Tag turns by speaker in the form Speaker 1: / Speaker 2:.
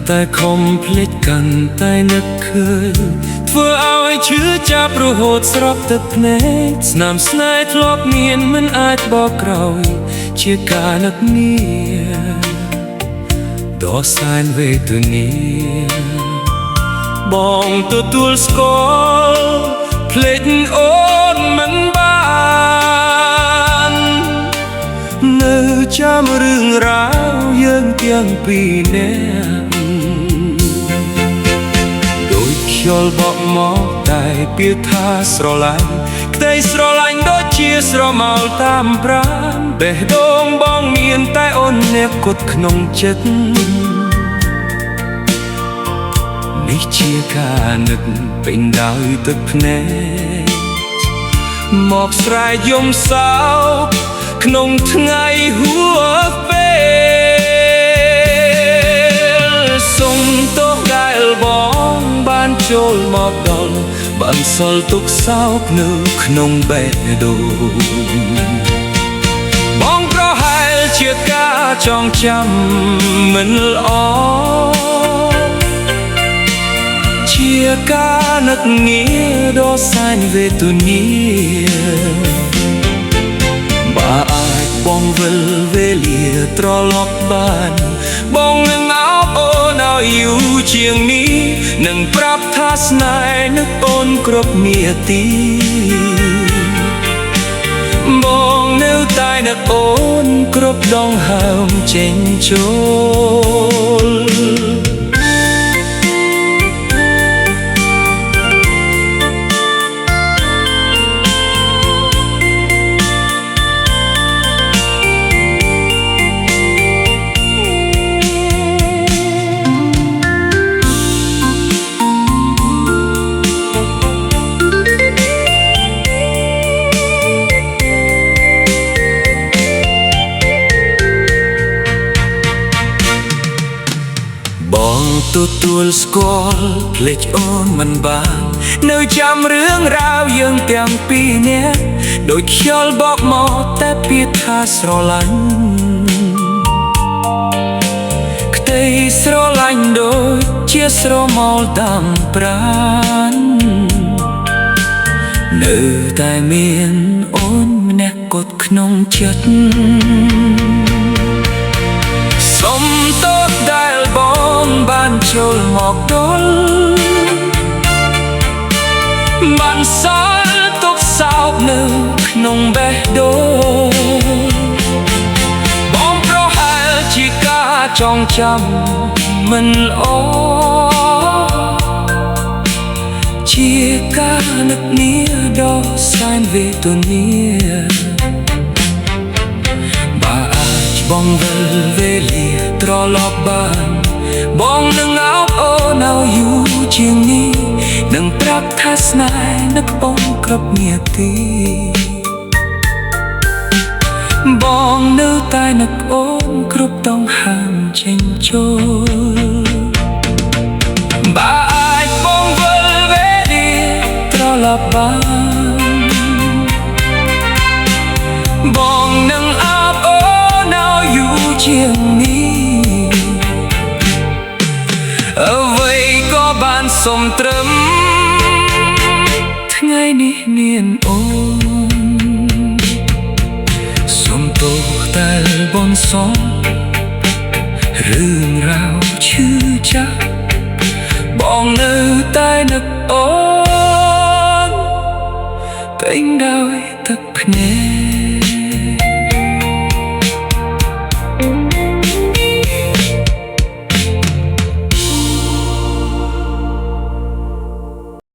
Speaker 1: តែខំភ្លេចកាន់តែនឹកឃើញធ្វើឲ្យឈឺចាប់រហូតស្រក់ទឹកភ្នែកស្នាមស្នេហ៍ធ្លាប់មានមិនអាចបកក្រោយជាការនឹកនាដ៏សែនវេទនាបងទទួលស្គាល់ភ្លេចអូនមិនបាននៅចាំរឿងរ៉ាវយើងទាំងពីរនាក់ដូចខ្យល់បក់មកតែពាក្យថាស្រឡាញ់ក្តីស្រឡាញ់ដូចជាស្រមោលតាមប្រាណបេះដូងបងមានតែអូនអ្នកគត់ក្នុងចិត្តនេះជាការនឹកពេញដោយទឹកភ្នែកមកស្រែកយំសោកក្នុងថ្ងៃហួសពេលសុំទោសដែលបងបានចូលមកដល់បានសល់ទុកសោកនៅក្នុងបេះដូងបងប្រហែលជាការចងចាំមិនល្អជាការនឹកនាដ៏សែនវេទនាបើអាចបងវិលវេលាត្រឡប់បានបងនឹងអោបអូនឲ្យយូរជាងនេះនឹងប្រាប់ថាស្នេហ៍នឹកអូនគ្រប់នាទីបងនៅតែនឹកអូនគ្រប់ដងហើមចេញចូលទទួលស្គាល់ភ្លេចអូនមិនបាននៅចាំរឿងរ៉ាវយើងទាំងពីរនាក់ដូចខ្យល់បក់មកតែពាក្យថាស្រឡាញ់ក្តីស្រឡាញ់ដូចជាស្រមោលតាមប្រាណនៅតែមានអូនម្នាក់គត់ក្នុងចិត្តសុំទោសដែលបងបានចូលមកដល់បានសល់ទុកសោកនៅក្នុងបេះដូងបងប្រហែលជាការចងចាំមិនល្អជាការនឹកនាដ៏សែនវេទនាបើអាចបងវិលវេលាត្រឡប់បានបងនឹងអោបអូនឲ្យយូរជាងនេះនឹងប្រាប់ថាស្នេហ៍នឹកអូនគ្រប់នាទីបងនៅតែនឹកអូនគ្រប់ដងហើមចេញចូលបើអាចបងវិលវេលាត្រឡប់បានបងនឹងអោបអូនឲ្យយូរជាងនេះអ្វីក៏បានសុំត្រឹមថ្ងៃនេះមានអូនសុំទោសតែបនសងរឿងរ៉ាវឈឺចាប់បងនៅតែនឹកអូនពេញដោយទឹកភ្នែក